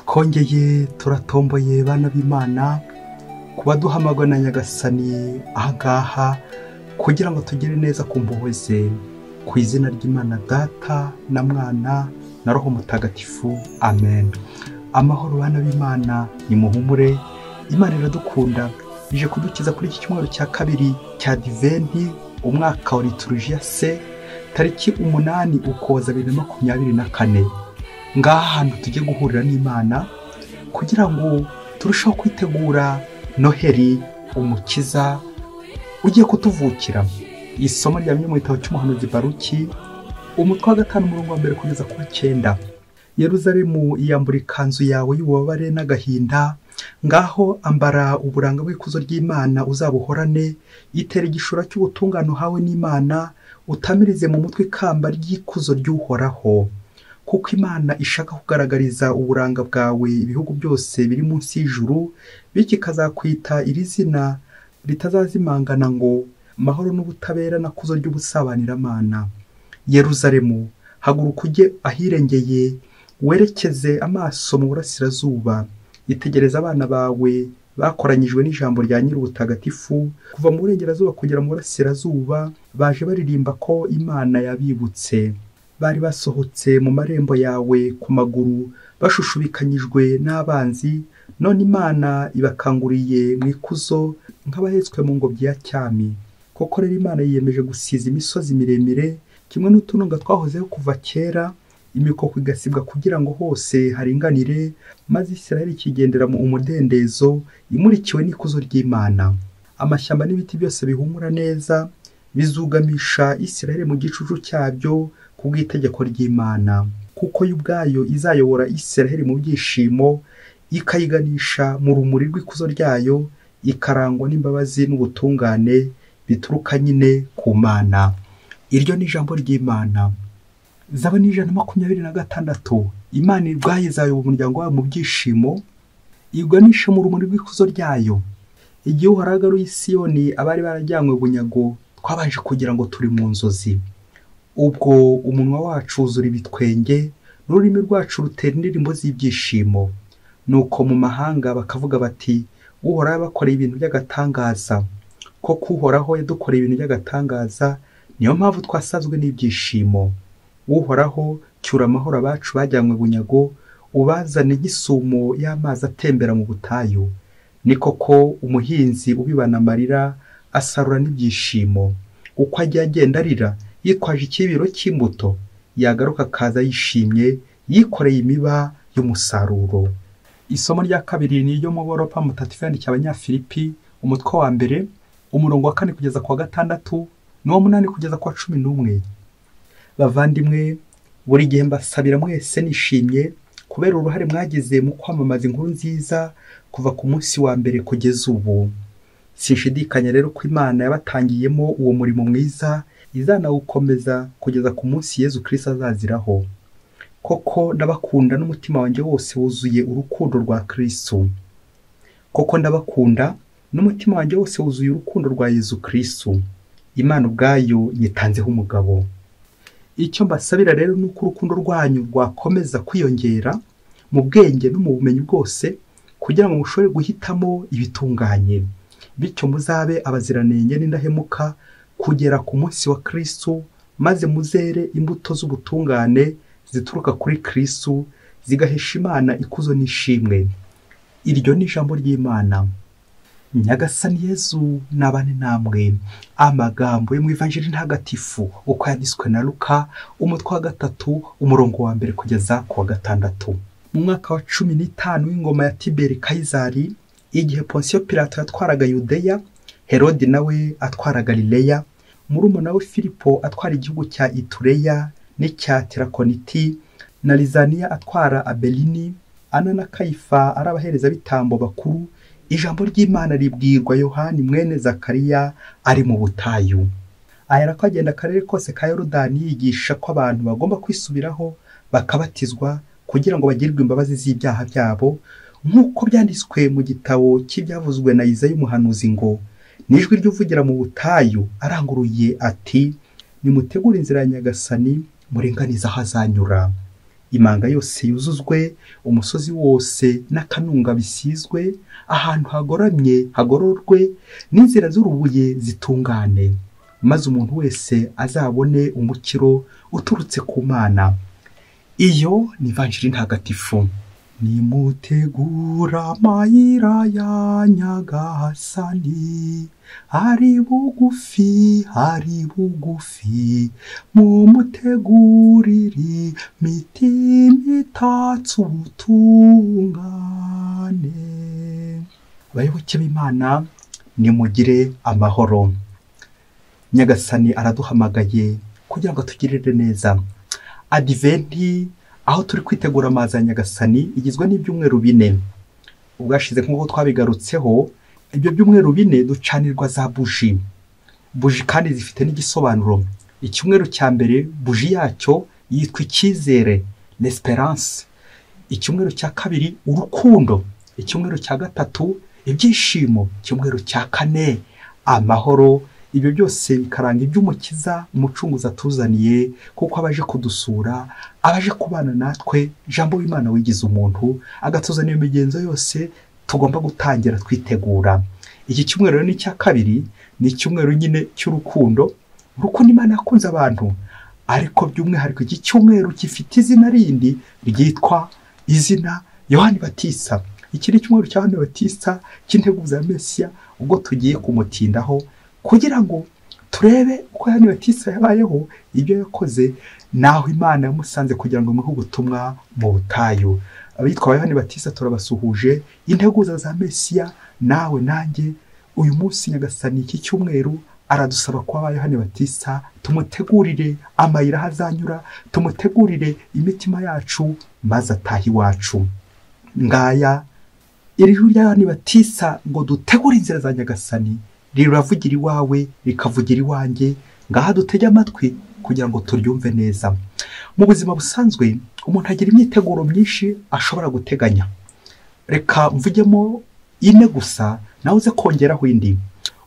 twongeye turatomboye bana b'Imana kuba duhamagwa na Nyagasani ahangaha kugira ngo tugire neza ku mpuhwe ze, ku izina ry'Imana Data na Mwana na Roho Mutagatifu, amen. Amahoro bana b'Imana, nimuhumure, Imana iradukunda, ije kudukiza kuri iki cyumweru cya kabiri cya Adventi, umwaka wa liturujia C, tariki 8 Ukuboza 2024. Ngaha hantu tujye guhurira n'Imana kugira ngo turusheho kwitegura Noheli, umukiza ugiye kutuvukira. Isomo ryamye mu gitabo cy'umuhanuzi Baruki, umutwe wa 5 umurongo wa 1 kugeza ku 9. Yeruzalemu iyambura ikanzu yawe y'ububabare n'agahinda, ngaho ambara uburanga bw'ikuzo ry'Imana uzabuhorane, itera igishura cy'ubutungane hawe n'Imana, utamirize mu mutwe ikamba ry'ikuzo ry'Uhoraho. Kuko Imana ishaka kugaragariza uburanga bwawe ibihugu byose biri munsi y'ijuru, bityo ikazakwita iri zina ritazazimangana ngo mahoro n'ubutabera na kuzo ry'ubusabaniramana. Yeruzalemu, haguruka ujye ahirengeye, werekeze amaso mu burasirazuba, itegereza abana bawe bakoranyijwe n'ijambo rya Nyir'ubutagatifu, kuva mu burengerazuba kugera mu burasirazuba, baje baririmba ko Imana yabibutse. Bari basohotse mu marembo yawe ku maguru, bashushubikanyijwe n'abanzi, none Imana ibakanguriye mu ikuzo nk'abahetswe mu ngobyi ya cyami. Koko rero Imana yiyemeje gusiza imisozi miremire, kimwe n'utununga twahozeho kuva kera, imikoko igasibwa kugira ngo hose haringanire, maze Isiraheli ikigendera mu umudendezo, imurikiwe n'ikuzo ry'Imana. Amashyamba n'ibiti byose bihumura neza, bizugamisha Isiraheli mu gicucu cyabyo kubw'itegeko ry'Imana. Kuko yo ubwayo izayobora Isiraheli mu byishimo, ikayiganisha mu rumuri rw'ikuzo ryayo, ikarangwa n'imbabazi n'ubutungane bituruka nyine ku Mana. Iryo ni ijambo ry'Imana. Zaburi 126. Imana ubwayo izayobora umuryango wayo mu byishimo, iganisha mu rumuri rw'ikuzo ryayo. Igihe Uhoraho agaruye Siyoni abari barajyanywe bunyago, twabanje kugira ngo turi mu nzozi. Ubwo umunwa wacu uzura ibitwenge, n'ururimi rwacu rutera indirimbo z'ibyishimo. Nuko mu mahanga bakavuga bati, Uhoraho abakoreye ibintu by'agatangaza. Koko Uhoraho yadukoreye ibintu by'agatangaza, niyo mpamvu twasazwe n'ibyishimo. Uhoraho, cyura amahoro abacu bajyanywe bunyago, ubazane nk'isumo y'amazi atembera mu butayu. Ni koko umuhinzi ubibana amarira asarura n'ibyishimo. Uko ajya agenda arira yitwaje ikibiro cy'imbuto, yagaruka akaza yishimye yikoreye imiba y'umusaruro. Isomo rya kabiri ni iryo mu Boropa Mutagatifu yandikiye Abanyafilipi, umutwe wa 2 umurongo wa 4 kugeza ku wa 6 n'uwa 8 kugeza ku wa 11. Bavandimwe, buri gihe mbasabira mwese nishimye kubera uruhare mwagize mu kwamamaza inkuru nziza kuva ku munsi wa mbere kugeza ubu. Sinshidikanya rero ko Imana yabatangiyemo uwo murimo mwiza izanawukomeza kugeza ku munsi Yezu Kristo azaziraho. Koko ndabakunda n'umutima wanjye wose wuzuye urukundo rwa Kristo. Koko ndabakunda n'umutima wanjye wose wuzuye urukundo rwa Yezu Kristo. Imana ubwayo nyitanzeho umugabo. Icyo mbasabira rero ni uko urukundo rwanyu rwakomeza kwiyongera mu bwenge no mu bumenyi bwose, kugira ngo mushobore guhitamo ibitunganye, bityo muzabe abaziranenge n'indahemuka kugera ku munsi wa Kristo, maze muzere imbuto z'ubutungane zituruka kuri Kristo, zigahesha Imana ikuzo n'ishimwe. Iryo ni ijambo ry'Imana. Nyagasani Yezu nabane namwe. Amagambo yo mu Ivanjiri ntagatifu uko yanditswe na Luka, umutwe wa 3 umurongo wa 1 kugeza ku wa 6. Mu mwaka wa 15 w'ingoma ya Tiberi Kayizari, igihe Ponsiyo Pilato yatwaraga Yudeya, Herodi nawe atwara Galileya, murumuna we Filipo atwara igihugu cya Itureya n'icya Tirakoniti, na Lizaniya atwara Abelini, Ana na Kayifa ari abahereza bitambo bakuru, ijambo ry'Imana ribwirwa Yohani mwene Zakariya ari mu butayu. Aherako agenda akarere kose ka Yorodani yigisha ko abantu bagomba kwisubiraho bakabatizwa kugira ngo bagirwe imbabazi z'ibyaha byabo, nk'uko byanditswe mu gitabo cy'ibyavuzwe na Izaya umuhanuzi ngo, nijwi ry'uvugira mu butayu aranguruye ati, nimutegure inzira ya Nyagasani, muringanize aho azanyura. imanga yose yuzuzwe, umusozi wose n'akanunga bisizwe, ahantu hagoramye hagororwe, n'inzira z'urubuye zitungane, maze umuntu wese azabone umukiro uturutse ku Mana. Iyo ni ivanjiri ntagatifu. Nimutegura amayira ya Nyagasani, ari bugufi mumutegurire imitima itatse ubutungane. Bayoboke b'Imana, nimugire amahoro. Nyagasani araduhamagaye kugira ngo atugirire neza. Adiventi, aho turi kwitegura amazi ya Nyagasani, igizwe n'ibyumweru 4. Ubwashize nk'uko twabigarutseho, ibyo byumweru 4 ducanirwa za buji kandi zifite n'igisobanuro. Icyumweru cya mbere buji yacyo yitwa icyizere, l'espérance. Icyumweru cya kabiri urukundo. Icyumweru cya gatatu ibyishimo. Icyumweru cya kane amahoro. Ibyo byose bikaranga iby'umukiza umucunguzi atuzaniye, kuko abaje kudusura, abaje kubana natwe, Jambo w'Imana wigize umuntu, agatuzanira imigenzo yose tugomba gutangira twitegura. Iki cyumweru ni cya kabiri, ni icyumweru nyine cy'urukundo. Urukundo Imana yakunze abantu, ariko by'umwihariko iki cyumweru gifite izina rindi ryitwa izina Yohani Batista. Iki ni icyumweru cya Yohani Batista cy'integuza ya Mesiya, ubwo tugiye kumutindaho kugira ngo turebe uko Yohani Batista yabayeho, ibyo yakoze, naho Imana yamusanze kugira ngo imuhe ubutumwa mu butayu. Abitwa Yohani Batista turabasuhuje, integuza za Mesiya, nawe nanjye. Uyu munsi Nyagasani iki cyumweru aradusaba kuba Yohani Batista, tumutegurire amayira hazanyura, tumutegurire imitima yacu, maze atahi wacu. Ngaya iri juru rya Yohani Batista ngo dutegure inzira za Nyagasani, riravugira iwawe rikavugira iwanjye. Ngaha dutege amatwi kugira ngo turyumve neza. Mu buzima busanzwe umuntu agira imyiteguro myinshi ashobora guteganya. Reka mvugemo 4 gusa, nawe uze kongeraho indi.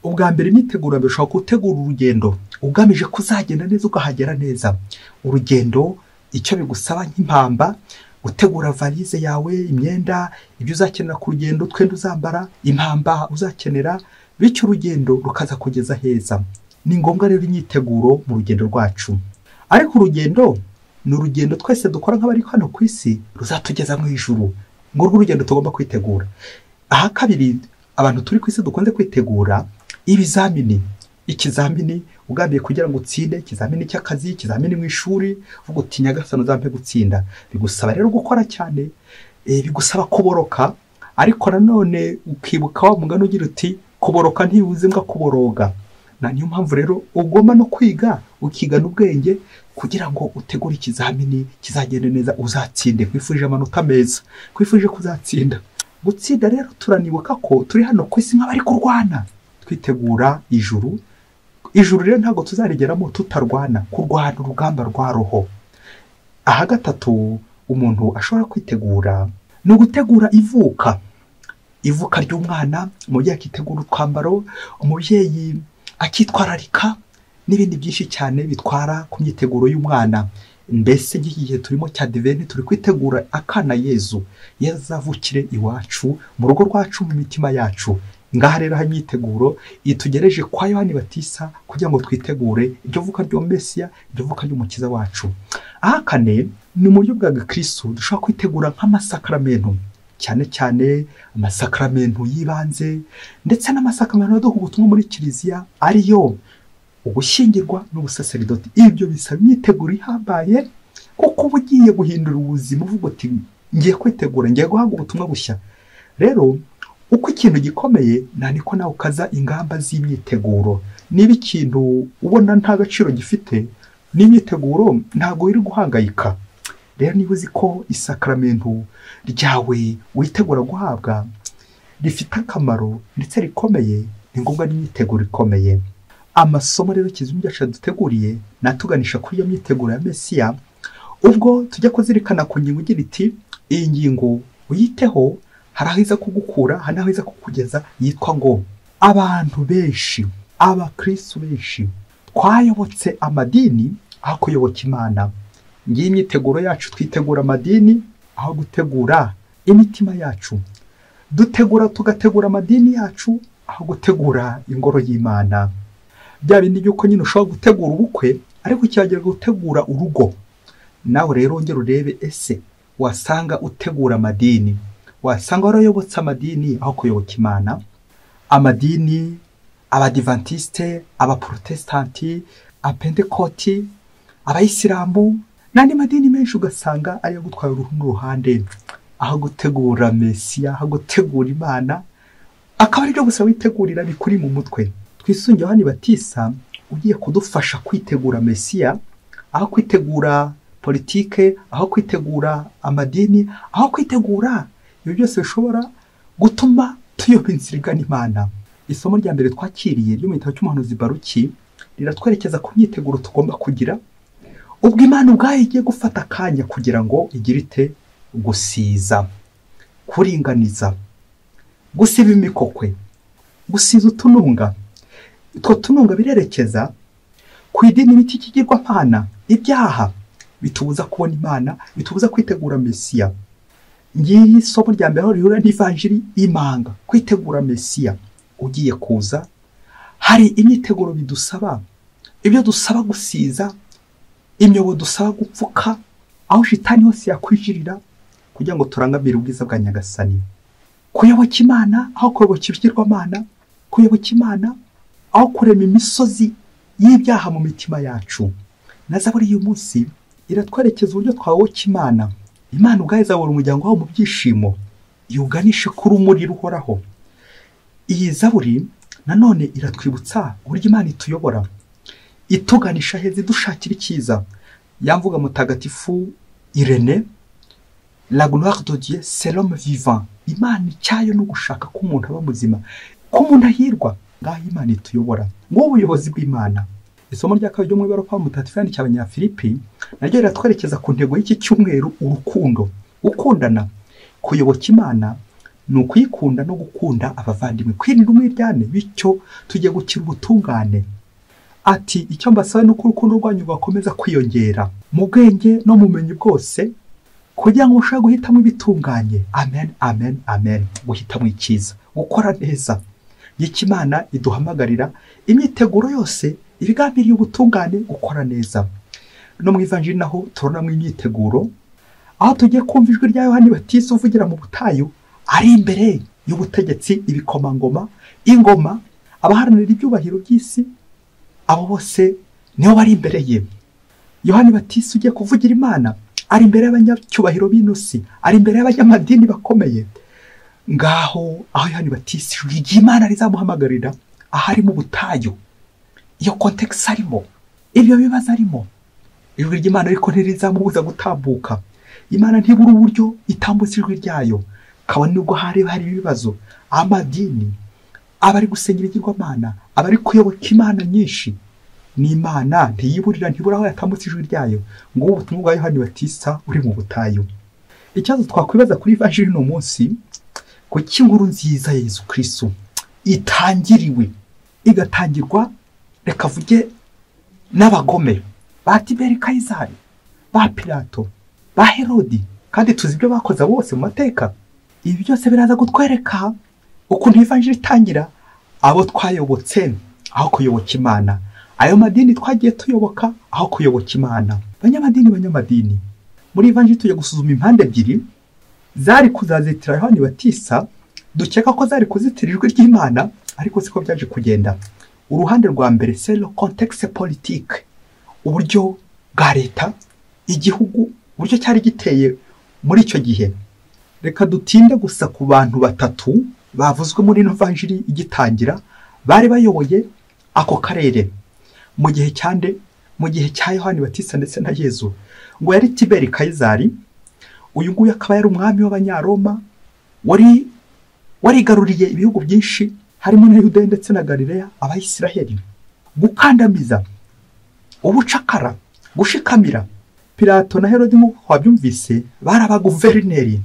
Ubwa mbere imyiteguro bishobora gutegura urugendo ugamije kuzagenda neza, ukahagera neza. Urugendo icyo bigusaba nk'impamba, gutegura valize yawe, imyenda, ibyo uzakenera ku rugendo, twenda uzambara, impamba uzakenera, bityo urugendo rukaza kugeza heza. Ni ngombwa rero imyiteguro mu rugendo rwacu. Ariko urugendo ni urugendo twese dukora nk'abari hano ku isi, ruzatugeza mu ijuru. Ngo urwo rugendo tugomba kwitegura. Aha kabiri, abantu turi ku isi dukunze kwitegura ibizamini. Ikizamini ugambiye kugira ngo utsinde, ikizamini cy'akazi, ikizamini mu ishuri, uvuga uti Nyagasani uzampe gutsinda. Bigusaba rero gukora cyane, bigusaba kuboroka, ariko nanone ukibuka wa mugani ugira uti kuboroka ntibuze mbwa kuboroga. Na niyo mpamvu rero ugomba no kwiga, ukigana ubwenge kugira ngo utegure ikizamini kizagende neza, uzatsinde. Kwifurije amanota meza, kwifurije kuzatsinda. Gutsinda rero turanibuka ko turi hano ku isi nk'abari kurwana, twitegura ijuru. Ijuru rero ntabwo tuzarigeramo tutarwana, kurwana urugamba rwa roho. Aha gatatu umuntu ashobora kwitegura ni ugutegura ivuka ry'umwana. Umubyeyi akitegura utwambaro, umubyeyi akitwararika, n'ibindi byinshi cyane bitwara ku myiteguro y'umwana. Mbese iki gihe turimo cya Advent turi kwitegura akana Yezu yazavukire iwacu, mu rugo rwacu, mu mitima yacu. Ngaha rero imyiteguro itugereje kwa Yohani Batista kugira ngo twitegure iryo vuka ryo Mesiya, iryo vuka ry'umukiza wacu. Aha kane ni mu buryo bwa Kristo dushobora kwitegura nk'amasakramentu, cyane cyane amasakramentu yibanze, ndetse n'amasakramentu aduha ubutumwa muri kiliziya, ariyo ugushyingirwa n'ubusaserdoti. Ibyo bisaba imyiteguro ihambaye, kuko uba ugiye guhindura ubuzima, uvuga uti ngiye kwitegura, ngiye guhabwa ubutumwa bushya. Rero uko ikintu gikomeye, niko nawe ukaza ingamba z'imyiteguro. Niba ikintu ubona nta gaciro gifite, n'imyiteguro ntabwo iri guhangayika. Rero niba uzi ko isakramentu ryawe witegura guhabwa rifite akamaro ndetse rikomeye, ni ngombwa n'imyiteguro ikomeye. Amasomo rero kizumi cyacu duteguriye natuganisha kuri iyo myiteguro ya Mesiya, ubwo tujya kuzirikana ku ngingo igira iti iyi ngingo uyiteho, hari aho iza kugukura, hari aho iza kukugeza, yitwa ngo abantu benshi, abakristo benshi twayobotse amadini aho kuyoboka Imana. ngiye imyiteguro yacu, twitegura amadini aho gutegura imitima yacu. Tugategura amadini yacu aho gutegura ingoro y'Imana. Bya bindi by'uko nyine ushobora gutegura ubukwe ariko cyagera gutegura urugo. Nawe rero ongera urebe, ese wasanga utegura amadini, wasanga warayobotse amadini aho kuyoboka Imana. Amadini, abadivantiste, abaprotestanti, apentekoti, abayisilamu n'andi madini menshi ugasanga ariyo gutwara uruhu n'uruhande aho gutegura Mesiya, aho gutegura Imana, akaba ari byo gusa witegurira bikuri mu mutwe. Twisunge Yohani Batisa ugiye kudufasha kwitegura Mesiya, aho kwitegura politike, aho kwitegura amadini, aho kwitegura ibyo byose bishobora gutuma tuyoba inzira igana Imana. Isomo rya mbere twakiriye ryo mu gitabo cy'umuhanuzi Baruki riratwerekeza ku myiteguro tugomba kugira ubwo Imana ubwayo igiye gufata akanya kugira ngo igire ite gusiza, kuringaniza, gusiba imikokwe, gusiza utununga. Utwo tununga birerekeza ku idini biti kigirwamana, ibyaha bitubuza kubona Imana, bitubuza kwitegura Mesiya. Ngiye isomo rya mbere aho rihura n'ivanjiri imanga, kwitegura Mesiya ugiye kuza. Hari imyiteguro bidusaba, ibyo dusaba gusiza, imyobo dusaba gupfuka, aho shitani hose yakwinjirira kugira ngo turangamire ubwiza bwa Nyagasani. Kuyoboka Imana aho kuyoboka ibigirwamana, kuyoboka Imana aho kurema imisozi y'ibyaha mu mitima yacu. Na Zaburi y'uyu munsi iratwerekeza uburyo twayoboka Imana. Imana ubwayo izabura umuryango wawo mu byishimo, yuganishe ku rumuri ruhoraho. Iyi Zaburi nanone iratwibutsa uburyo Imana ituyobora, ituganisha heza, idushakira icyiza. Yamvuga mutagatifu Irene, la gloire de Dieu c'est l'homme vivant. Imana icyayo no gushaka ko umuntu aba muzima, ko umuntu ahirwa. Ngaho Imana ituyobora, ngo ubuyobozi bw'Imana. Isomo rya kabiri ryo mu ibara kwa mutagatifu yandikiye Abanyafilipi naryo riratwerekeza ku ntego y'iki cyumweru, urukundo. Gukundana, kuyoboka Imana ni ukuyikunda no gukunda abavandimwe, kwirinda umwiryane, bityo tujye gukira ubutungane. Ati icyo mbasaba ni uko urukundo rwanyu rwakomeza kwiyongera mu bwenge no mu bumenyi bwose, kugira ngo mushobore guhitamo ibitunganye. Amen, amen, amen. Guhitamo icyiza, gukora neza. Y'iki Imana iduhamagarira imyiteguro yose ibigambiriye ubutungane, gukora neza. No mu ivanjiri naho turabonamo imyiteguro, aho tugiye kumva ijwi rya Yohani Batisa uvugira mu butayu, ari imbere y'ubutegetsi, ibikomangoma, ingoma, abaharanira ibyubahiro by'isi, abo bose niho bari imbere ye. Yohani Batisa ugiye kuvugira Imana ari imbere y'abanyacyubahiro b'inosi, ari imbere y'abanyamadini bakomeye. Ngaho aho Yohani Batisa ijwi ry'Imana rizamuhamagarira, ahari mu butayu, iyo context arimo, ibyo bibazo arimo, ijwi ry'Imana ariko ntirizamubuza gutambuka. Imana ntibura uburyo itambutsa ijwi ryayo, kabone nubwo hari ibibazo. Amadini, abari gusenyera igirwamana, abari kuyoboka Imana nyinshi, n'Imana ntiyiburira, ntibura aho yatambutsa ijwi ryayo. Ngo ubutumwa bwa Yohani Batisa uri mu butayu. Icyazo twakwibaza kuri ivanjiri no munsi, ko cy'inkuru nziza ya Yesu Kristo itangiriwe, igatangirwa reka vuge n'abagome ba Tiberi Kayizari, ba Pilato, ba Herodi, kandi tuzi ibyo bakoze bose mu mateka. Ibi byose biraza gutwereka ukuntu ivanjiri itangira, abo twayobotse aho kuyoboka Imana, ayo madini twagiye tuyoboka aho kuyoboka Imana. Banyamadini, muri ivanjiri tujya gusuzuma impande ebyiri zari kuzazitira Yohani Batisa. Dukeka ko zari kuzitira ijwi ry'Imana, ariko siko byaje kugenda. Uruhande rwa mbere c'est le contexte politique, uburyo bwa leta, igihugu, uburyo cyari giteye muri icyo gihe. Reka dutinde gusa ku bantu batatu bavuzwe muri ino vanjiri igitangira, bari bayoboye ako karere mu gihe cya Yohani Batisa ndetse na Yezu. Ngo yari Tiberi Kayizari, uyu nguyu akaba yari umwami w'Abanyaroma, warigaruriye ibihugu byinshi harimo na Yudeya ndetse na Galileya, Abayisiraheli. Gukandamiza, ubucakara, gushikamira. Pilato na Herodi nk'uko wabyumvise bari abaguverineri,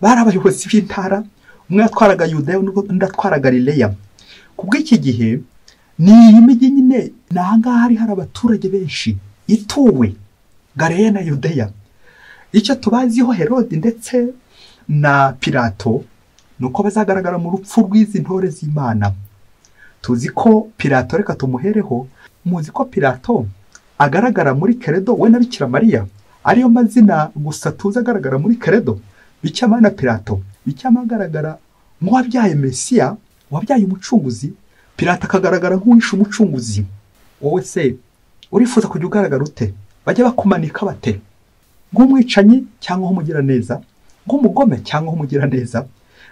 bari abayobozi b'intara, umwe yatwaraga Yudeya undi atwara Galileya. Kubw'iki gihe ni iyi mijyi nyine n'ahangaha hari abaturage benshi ituwe. Galileya na Yudeya. Icyo tubaziho Herode ndetse na Pilato nuko bazagaragara mu rupfu rw'izi ntore z'Imana. Tuzi ko Pilato, reka tumuhereho, muzi ko Pilato agaragara muri Keredo we na Bikira Mariya, ariyo mazina gusa tuzi agaragara muri Keredo. Bikira Mariya na Pilato, Bikira Mariya agaragara nk'uwabyaye Mesiya, wabyaye umucunguzi, Pilato akagaragara nk'uwishe umucunguzi. Wowe se urifuza kujya ugaragara ute? Bajya bakumanika bate? Nk'umwicanyi cyangwa nk'umugiraneza? Nk'umugome cyangwa nk'umugiraneza?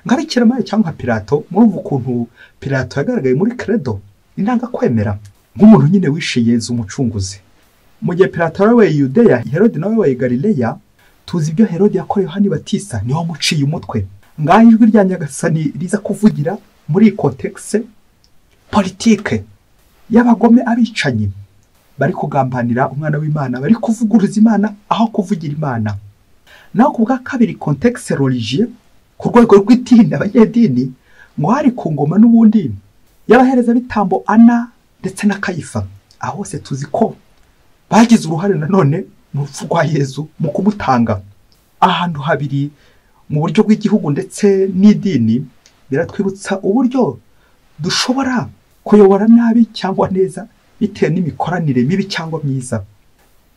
Nka Bikira Mariya cyangwa Pilato? Murumva ukuntu Pilato yagaragaye muri Keredo intanga kwemera nk'umuntu nyine wishe Yezu umucunguzi. Mu gihe Pilato yabaye Yudeya, Herode nawe yabaye Galileya, tuzi ibyo Herode yakoreye Yohani Batista, niho muciye umutwe. Ngaho ijwi rya Nyagasani riza kuvugira muri context politike y'abagome abicanyi bari kugambanira umwana w'Imana, bari kuvuguruza Imana aho kuvugira Imana. Naho ku bwa kabiri context religieux, ku rwego rw'idini, abanyedini, ngo hari ku ngoma n'ubundi y'abahereza bitambo Ana ndetse na Kayifa. Aho se tuzi ko bagize uruhare nanone mu rupfu rwa Yezu mu kumutanga. Ahantu habiri mu buryo bw'igihugu ndetse n'idini biratwibutsa uburyo dushobora kuyobora nabi cyangwa neza bitewe n'imikoranire mibi cyangwa myiza.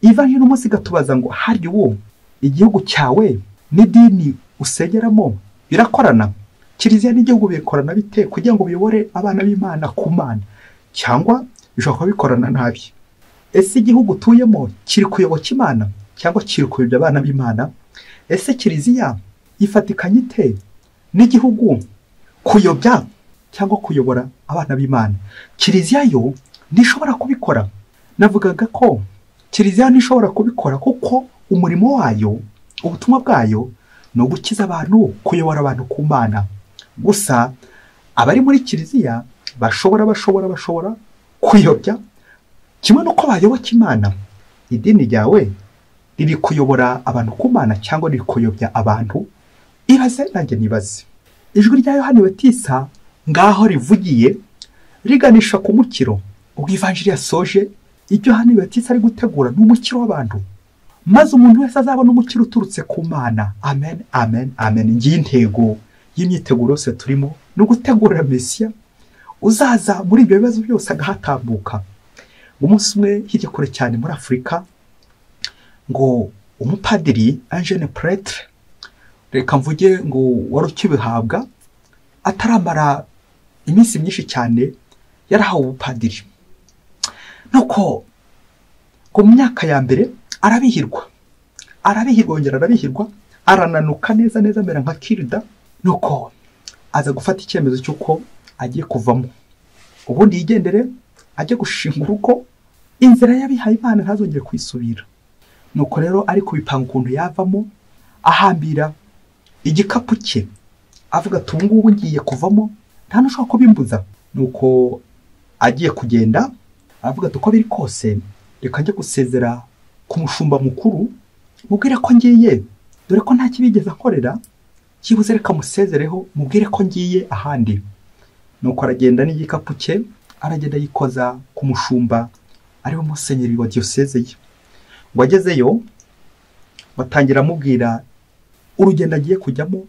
Ivanjiri umunsi gatubaza ngo hari wo igihugu cyawe n'idini usengeramo birakorana? Kiliziya n'igihugu bikorana bite kugira ngo biyobore abana b'Imana ku Mana, cyangwa bishobora bikorana nabi? Ese igihugu tuyemo kiri kuyoboka Imana cyangwa kiri kuyobya abana b'Imana? Ese Kiliziya ifatikanye ite n'igihugu kuyobya cyangwa kuyobora abana b'Imana? Kiliziya yo ntishobora kubikora. Navugaga ko Kiliziya ntishobora kubikora kuko umurimo wayo, ubutumwa bwayo no gukiza abantu, kuyobora abantu ku Mana. Gusa abari muri Kiliziya bashobora kuyobya kimwe nuko bayoboka Imana. Idini ryawe riri kuyobora abantu ku Mana cyangwa riri kuyobya abantu? Ibaze nanjye nibaze. Ijwi rya Yohani Batista ngaho rivugiye riganisha ku mukiro. Ubwo ivanjiri yasoje, ibyo Yohani Batista ari gutegura n'umukiro w'abantu, maze umuntu wese azabona umukiro uturutse ku Mana. Amen, amen, amen. Ngiye intego y'imyiteguro yose turimo no gutegurira Mesiya uzaza muri ibyo bibazo byose agahatambuka. Umunsi umwe hirya kure cyane muri Afurika, ngo umupadiri Eugene Prêtre, reka mvuge ngo wari ukibihabwa ataramara iminsi myinshi cyane, yarahawe ubupadiri. Nuko mu myaka ya mbere arabihirwa yongera arabihirwa, arananuka neza amera nka kirida. Nuko aza gufata icyemezo cy'uko agiye kuvamo, ubundi yigendere ajye gushinga urugo, inzira y'abihaye Imana ntazongere kwisubira. Nuko rero ari kubipanga ukuntu yavamo, ahambira igikapu cye avuga ati ubu ngubu ngiye kuvamo, nta nushobora kubimbuza. Nuko agiye kugenda avuga ati uko biri kose reka njye gusezera ku mushumba mukuru, mubwire ko ngiye, dore ko nta kibigeze akorera, kibuze reka musezereho mubwire ko ngiye ahandi. Nuko aragenda n'igikapu cye, aragenda yikoza ku mushumba ariwe musenyeri wa diyoseze ye. Ngo agezeyo batangira amubwira urugendo agiye kujyamo,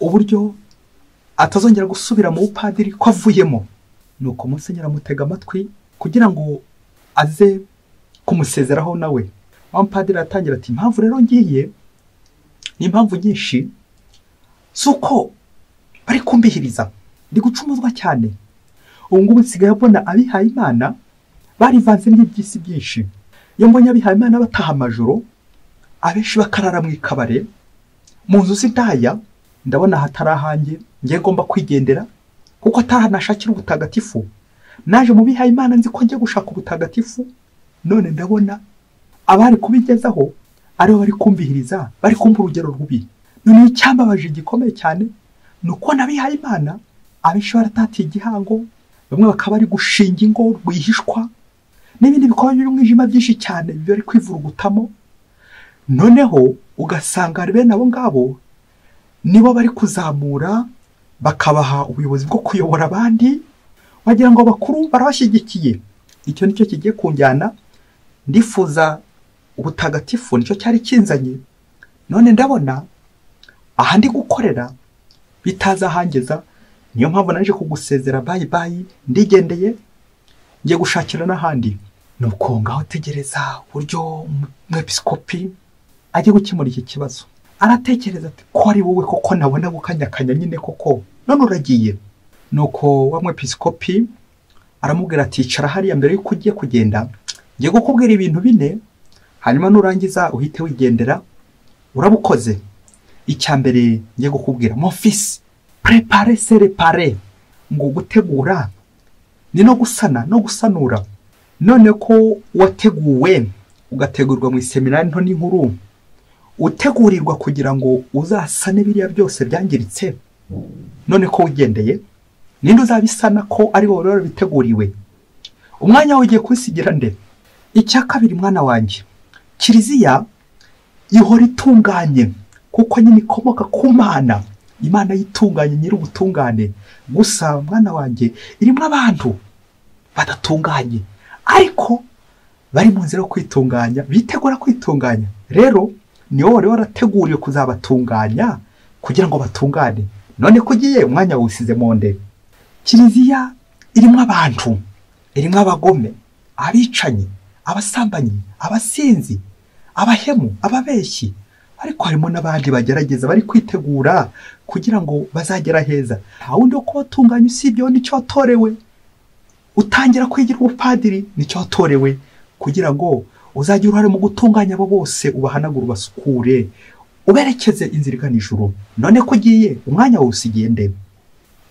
uburyo atazongera gusubira mu bupadiri ko avuyemo. Nuko musenyeri amutega amatwi kugira ngo aze kumusezeraho nawe. Wa mupadiri atangira ati impamvu rero ngiye ni impamvu nyinshi, suko bari kumbihiriza, ndi gucumuzwa cyane. Ubu ngubu nsigaye mbona abihaye Imana barivanze n'iby'isi byinshi. Iyo mbonye abihaye Imana bataha amajoro, abenshi bakarara mu ikabare, mu nzu z'indaya, ndabona hatari ahanjye, ngiye ngomba kwigendera kuko atahanashakira ubutagatifu. Naje mu bihaye Imana nzi ko ngiye gushaka ubutagatifu, none ndabona abari kubigezaho aribo bari kumbihiriza, bari kumva urugero rubi. None icyambabaje gikomeye cyane nuko nabihaye Imana abenshi baratatiye igihango, bamwe bakaba ari gushinga ingo rwihishwa n'ibindi bikorwa by'umwijima byinshi cyane bari kwivurugutamo. Noneho ugasanga ari bene abo ngabo nibo bari kuzamura bakabaha ubuyobozi bwo kuyobora abandi, wagira ngo bakuru barabashyigikiye. Icyo nicyo kigiye kunjyana, ndifuza ubutagatifu nicyo cyari kinzanye, none ndabona aha ndi gukorera bitazahangeza, niyo mpamvu naje kugusezera bayi bayi, ndigendeye ngiye gushakira n'ahandi. Nuko ngaho tegereza uburyo umwepiskopi agiye gukemura iki kibazo. Aratekereza ati ko ari wowe koko nabona gukanyakanya nyine koko, none uragiye. Nuko wa mwepiskopi aramubwira ati icara hariya mbere yuko ugiye kugenda, ngiye gukubwira ibintu bine, hanyuma nurangiza uhite wigendera. Urabukoze. Icya mbere ngiye gukubwira, mon fils, préparer c'est réparer, ngo gutegura ni no gusana no gusanura. None ko wateguwe ugategurwa mu seminari nto n'inkuru, utegurirwa kugira ngo uzasane biriya byose byangiritse, none ko wigendeye, ninde uzabisana ko ari wowe rero biteguriwe? Umwanya wawe ugiye kwisigira nde? Icya kabiri mwana wanjye, kiliziya ihora itunganye kuko nyine ikomoka ku Mana. Imana yitunganye nyiri ubutungane. Gusa mwana wanjye irimo abantu badatunganye, ariko bari mu nzira yo kwitunganya, bitegura kwitunganya. Rero ni wowe rero warateguriwe kuzabatunganya kugira ngo batungane. None ko ugiye umwanya wusize mu nde? Kiliziya irimo abantu, irimo abagome, abicanyi, abasambanyi, abasinzi, abahemu, ababeshyi, ariko harimo n'abandi bagerageza bari kwitegura kugira ngo bazagera heza. Nta wundi wo kubatunganya usibye nicyo watorewe. Utangira kwigira ubupadiri nicyo watorewe, kugira ngo uzagire uruhare mu gutunganya abo bose, ubahanagura, ubasukure, uberekeze inzira igana ijuru. None ko ugiye umwanya wose ugende.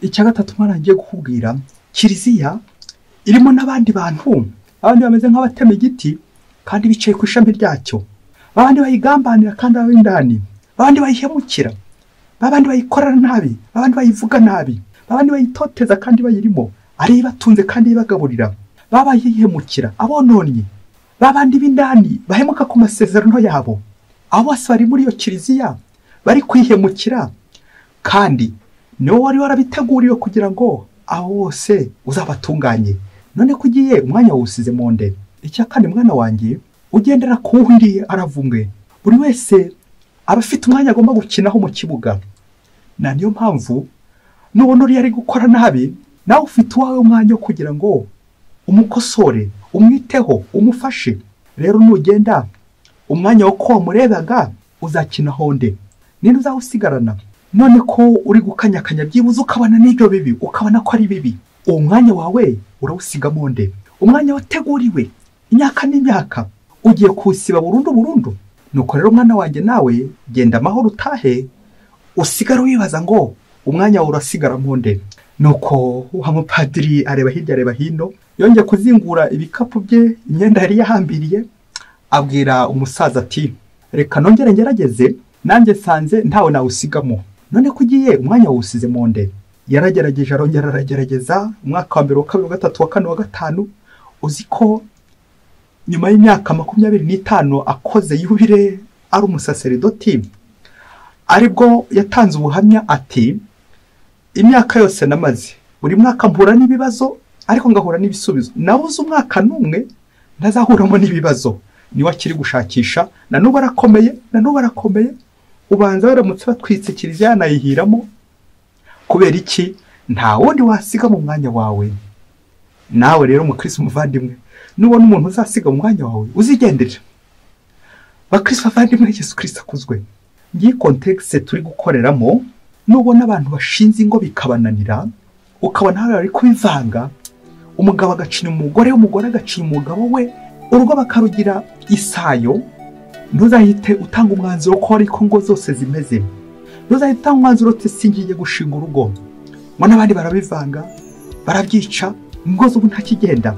Icya gatatu mwana ngiye kukubwira, kiliziya irimo n'abandi bantu, abandi bameze nk'abatema igiti kandi bicaye ku ishami ryacyo, abandi bayigambanira kandi ab'indani, abandi bayihemukira, abandi bayikorana nabi, abandi bayivuga nabi, abandi bayitoteza kandi bayirimo, ari batunze kandi bagaburira, babayihemukira, abononnyi, babandi b'indani bahemuka ku masezerano yabo. Abo bose bari muri iyo kiliziya bari kwihemukira, kandi niwe wari warabiteguriwe kugira ngo abo bose uzabatunganye. None ko ugiye umwanya wusize mu nde? Icya kane mwana wanjye, ugendera ku wundi aravumwe. Buri wese aba afite umwanya agomba gukinaho mu kibuga, na niyo mpamvu nubona uri ari gukora nabi, nawe ufite uwawe umwanya wo kugira ngo umukosore, umwiteho, umufashe. Rero nugenda umwanya wo ko wamurebaga uzakinaho nde? Ninde uzawusigarana? None ko uri gukanyakanya byibuze ukabana n'ibyo bibi, ukabona ko ari bibi, uwo mwanya wawe urawusigamo nde? Umwanya wateguriwe imyaka n'imyaka ugiye kusiba burundu. Nuko rero mwana wanjye nawe genda amahoro utahe, usigara wibaza ngo umwanya wawe urasigara mu nde. Nuko wa mupadiri areba hirya areba hino, yongeye kuzingura ibikapu bye, imyenda yari yahambiriye, abwira umusaza ati reka nongere ngerageze, nanjye sanze ntawe nawusigamo. None ko ugiye umwanya wusize mu nde? Yaragerageje, arongera aragerageza, umwaka wa mbere, wa kabiri, wa gatatu, wa kane, wa gatanu. Uzi ko nyuma y'imyaka 25 akoze yubire ari umusaseridoti, aribwo yatanze ubuhamya ati imyaka yose namaze, buri mwaka mpura n'ibibazo ariko ngahura n'ibisubizo, nabuze umwaka n'umwe ntazahuramo n'ibibazo. Niwe akiri gushakisha, na n'ubu arakomeye. Ubanza baramutse batwitse kiliziya yanayihiramo. Kubera iki? Nta wundi wasiga mu mwanya wawe. Nawe rero mukristo umuvandimwe, nubona umuntu uzasiga mu mwanya wawe uzigendera. Bakristo bavandimwe, Yesu Kristo akuzwe. Ngiye context turi gukoreramo, nubona abantu bashinze ingo bikabananira, ukabona hari ari kubivanga, umugabo agacinya umugore, umugore agacinya umugabo we, urugo bakarugira isayo. Ntuzahite utanga umwanzuro ko ariko ngo zose zimeze. Ntuzahite utanga umwanzuro uti singiye gushinga urugo. Mwana abandi barabivanga, barabyica, ingo zo ntakigenda.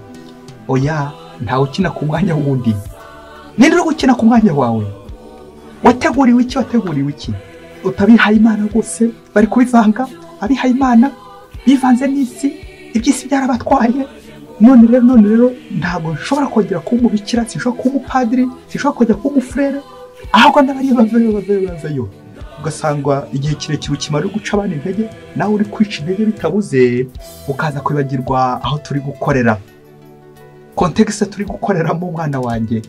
Oya, ntawe ukina ku mwanya wundi. Ninde uri gukina ku mwanya wawe? Wateguriwe iki? Utabihaye Imana rwose, bari kubivanga, abihaye Imana bivanze n'isi, iby'isi byarabatwaye. None rero ntabwo nshobora kongera kuba umubikira, sinshobora kuba umupadiri, sinshobora kongera kuba umufurere, ahubwo ndabari baveyo. Ugasanga igihe kirekire ukimara guca abana intege, nawe uri kwica intege bitabuze, ukaza kwibagirwa aho turi gukorera. Context turi gukoreramo mwana wanjye,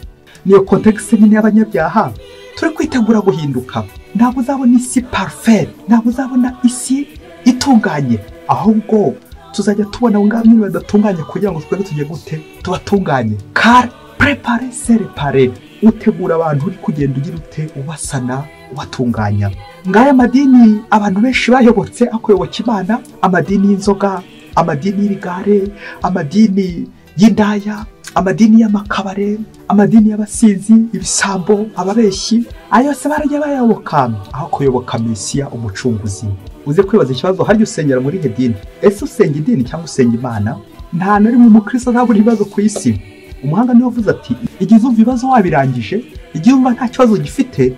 niyo kontekisi nyine y'abanyabyaha turi kwitegura guhinduka. Ntabwo uzabona isi parfait, ntabwo uzabona isi itunganye, ahubwo tuzajya tubona abo ngabo badatunganye kugira ngo twebwe tujye gute tubatunganye. Car préparer c'est réparer, utegura abantu uri kugenda ugira ute ubasana ubatunganya. Ngaya amadini abantu benshi bayobotse akuyoboka Imana, amadini y'inzoga, amadini y'ibigare, amadini y'indaya, amadini y'amakabare, amadini y'abasinzi, ibisambo, ababeshyi, ayo se barajya bayoboka aho kuyoboka Mesiya umucunguzi. Uze kwibaza ikibazo, harya usengera muri he dini? Ese usenga idini cyangwa usenga Imana? Nta nari mu mukristo ntabura ibibazo ku isi. Umuhanga niwe uvuze ati igihe uzumva ibibazo wabirangije, igihe umva nta kibazo gifite,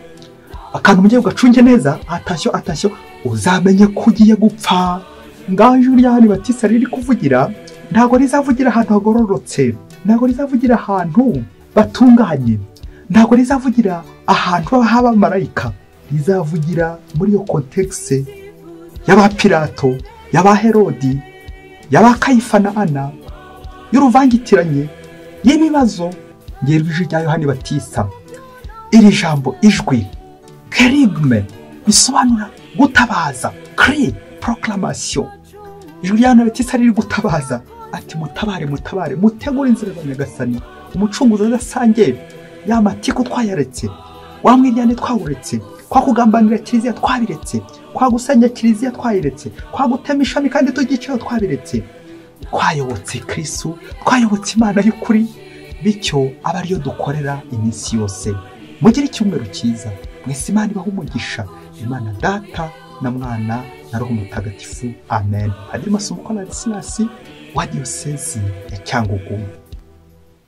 akantu mugiye ugacunge neza, atashyo uzamenye ko ugiye gupfa. Ngaho ijuru rya Yohana Batista riri kuvugira ntabwo rizavugira ahantu hagororotse, ntabwo rizavugira ahantu batunganye, ntabwo rizavugira ahantu haba marayika, rizavugira muri iyo kontekisi y'aba Pilato, y'aba Herodi, y'aba Kayifa na Ana, y'uruvangitiranye y'imibazo. Ngirwa ijwi rya Yohana Batista. Iri jambo ijwi kerigme bisobanura gutabaza, cri, proclamation. Ijwi rya Yohana Batista riri gutabaza ati mutabare, mutegure inzira za Nyagasani, umucunguzi adasange. Ya matiko twayaretse, wa mwiryane twawuretse, kwa kugambanira kiliziya twabiretse, kwa gusenya kiliziya twayiretse, kwa gutema ishami kandi tugiceho twabiretse. Twayobotse Kristo, twayobotse Imana y'ukuri, bityo aba ariyo dukorera iminsi yose. Mugire icyumweru cyiza, mwese Imana ibahe umugisha. Imana Data na Mwana na Roho Mutagatifu, amen. Padiri Masumbuko Ladislas wa Diyosezi ya Cyangugu.